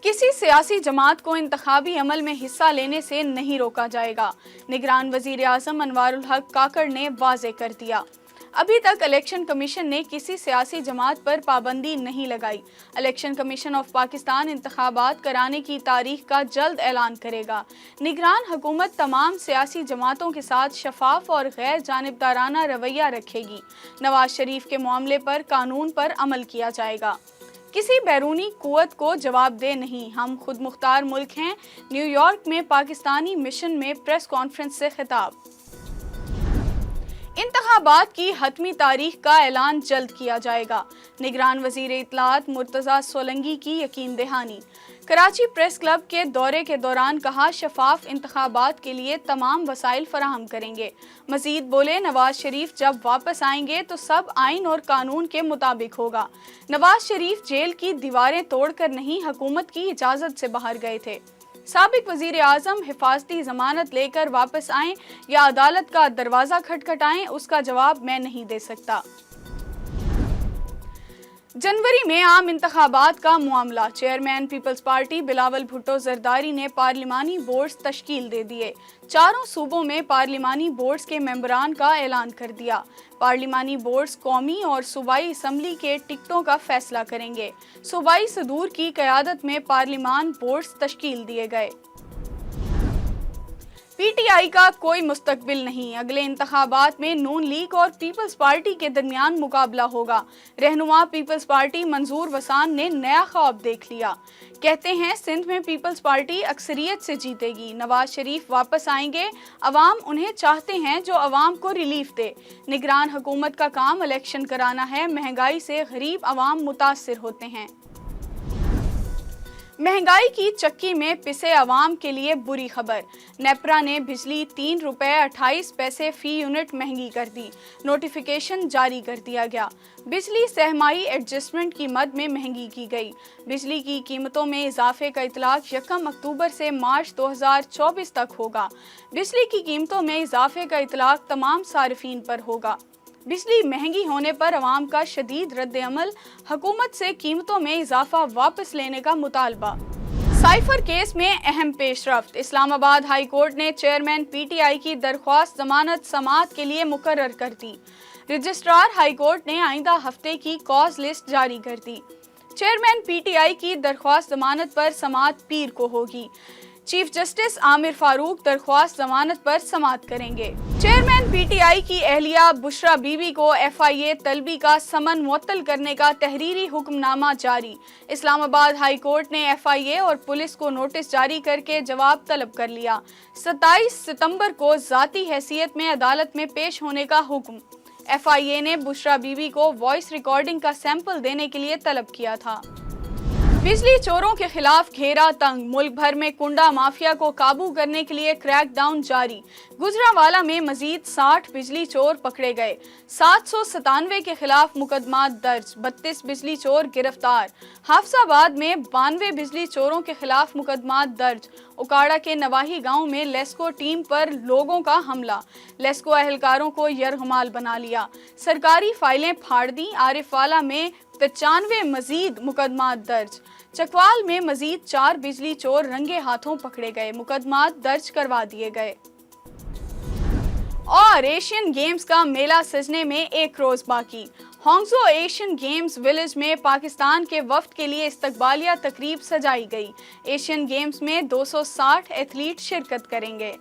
किसी सियासी जमात को इंतखाबी अमल में हिस्सा लेने से नहीं रोका जाएगा, निगरान वजीर आज़म अनवारुल हक काकड़ ने वाज़ेह कर दिया। अभी तक इलेक्शन कमीशन ने किसी सियासी जमात पर पाबंदी नहीं लगाई। इलेक्शन कमीशन ऑफ पाकिस्तान इंतखाबात कराने की तारीख का जल्द ऐलान करेगा। निगरान हुकूमत तमाम सियासी जमातों के साथ शफाफ और गैर जानिबदाराना रवैया रखेगी। नवाज शरीफ के मामले पर कानून पर अमल किया जाएगा। किसी बैरूनी कुव्वत को जवाबदेह नहीं, हम खुद मुख्तार मुल्क हैं। न्यूयॉर्क में पाकिस्तानी मिशन में प्रेस कॉन्फ्रेंस से खिताब। इंतखाबात की हतमी तारीख का ऐलान जल्द किया जाएगा, निगरान वजीर इत्तलात मुर्तज़ा सोलंकी की यकीन दहानी। कराची प्रेस क्लब के दौरे के दौरान कहा, शफाफ इंतखाबात के लिए तमाम वसाइल फराहम करेंगे। मजीद बोले, नवाज शरीफ जब वापस आएंगे तो सब आइन और कानून के मुताबिक होगा। नवाज शरीफ जेल की दीवारें तोड़कर नहीं, हुकूमत की इजाज़त से बाहर गए थे। साबिक वजीर आज़म हिफाजती जमानत लेकर वापस आएं या अदालत का दरवाज़ा खटखटाएं, उसका जवाब मैं नहीं दे सकता। जनवरी में आम इंतखाबात का मामला। Chairman People's Party Bilawal Bhutto Zardari ने पार्लिमानी बोर्ड्स तश्कील दे दिए। चारों सूबों में पार्लिमानी बोर्ड्स के मेंबरान का ऐलान कर दिया। पार्लिमानी बोर्ड्स कौमी और सूबाई असम्बली के टिकटों का फैसला करेंगे। सूबाई सदूर की क़यादत में पार्लिमान बोर्ड्स तश्कील दिए गए। पीटीआई का कोई मुस्तकबिल नहीं, अगले इंतखाबात में नून लीग और पीपल्स पार्टी के दरमियान मुकाबला होगा। रहनुमा पीपल्स पार्टी मंजूर वसान ने नया ख्वाब देख लिया। कहते हैं, सिंध में पीपल्स पार्टी अक्सरियत से जीतेगी। नवाज शरीफ वापस आएंगे, अवाम उन्हें चाहते हैं जो अवाम को रिलीफ दे। निगरान हुकूमत का काम इलेक्शन कराना है। महंगाई से गरीब अवाम मुतासिर होते हैं। महंगाई की चक्की में पिसे अवाम के लिए बुरी खबर। नेपरा ने बिजली 3 रुपए 28 पैसे फी यूनिट महंगी कर दी। नोटिफिकेशन जारी कर दिया गया। बिजली सहमाई एडजस्टमेंट की मद में महंगी की गई। बिजली की कीमतों में इजाफे का इतलाक 1 अक्टूबर से मार्च 2024 तक होगा। बिजली की कीमतों में इजाफे का इतलाक तमाम सारिफीन पर होगा। बिजली महंगी होने पर अवाम का शदीद रद्द-ए-अमल, हुकूमत से कीमतों में इजाफा वापस लेने का मुतालबा। साइफर केस में अहम पेशरफ्त। इस्लामाबाद हाई कोर्ट ने चेयरमैन पीटीआई की दरख्वास्त जमानत समाअत के लिए मुकर्रर कर दी। रजिस्ट्रार हाई कोर्ट ने आइंदा हफ्ते की कॉज लिस्ट जारी कर दी। चेयरमैन पीटीआई की दरख्वास्त जमानत पर समाअत पीर को होगी। चीफ जस्टिस आमिर फारूक दरख्वास्त जमानत पर समाअत करेंगे। चेयरमैन पीटीआई की अहलिया बुशरा बीबी को एफआईए तलबी का समन मुअत्तल करने का तहरीरी हुक्मनामा जारी। इस्लामाबाद हाई कोर्ट ने एफआईए और पुलिस को नोटिस जारी करके जवाब तलब कर लिया। 27 सितंबर को जाती हैसियत में अदालत में पेश होने का हुक्म। एफआईए ने बुशरा बीबी को वॉइस रिकॉर्डिंग का सैंपल देने के लिए तलब किया था। बिजली चोरों के खिलाफ घेरा तंग। मुल्क भर में कुंडा माफिया को काबू करने के लिए क्रैकडाउन जारी। गुजरांवाला में मजीद 60 बिजली चोर पकड़े गए। 797 के खिलाफ मुकदमा दर्ज। 32 बिजली चोर गिरफ्तार। हाफजाबाद में 92 बिजली चोरों के खिलाफ मुकदमा दर्ज। उकाड़ा के नवाही गांव में लेस्को टीम पर लोगों का हमला। लेस्को अहलकारों को यरगमाल बना लिया। सरकारी फाइलें फाड़ दी। आरिफवाला में 95 मजीद मुकदमा दर्ज। चकवाल में मजीद 4 बिजली चोर रंगे हाथों पकड़े गए। मुकदमा दर्ज करवा दिए गए। और एशियन गेम्स का मेला सजने में 1 रोज बाकी। होंगजो एशियन गेम्स विलेज में पाकिस्तान के वफ्द के लिए इस्तकबालिया तकरीब सजाई गई। एशियन गेम्स में 260 एथलीट शिरकत करेंगे।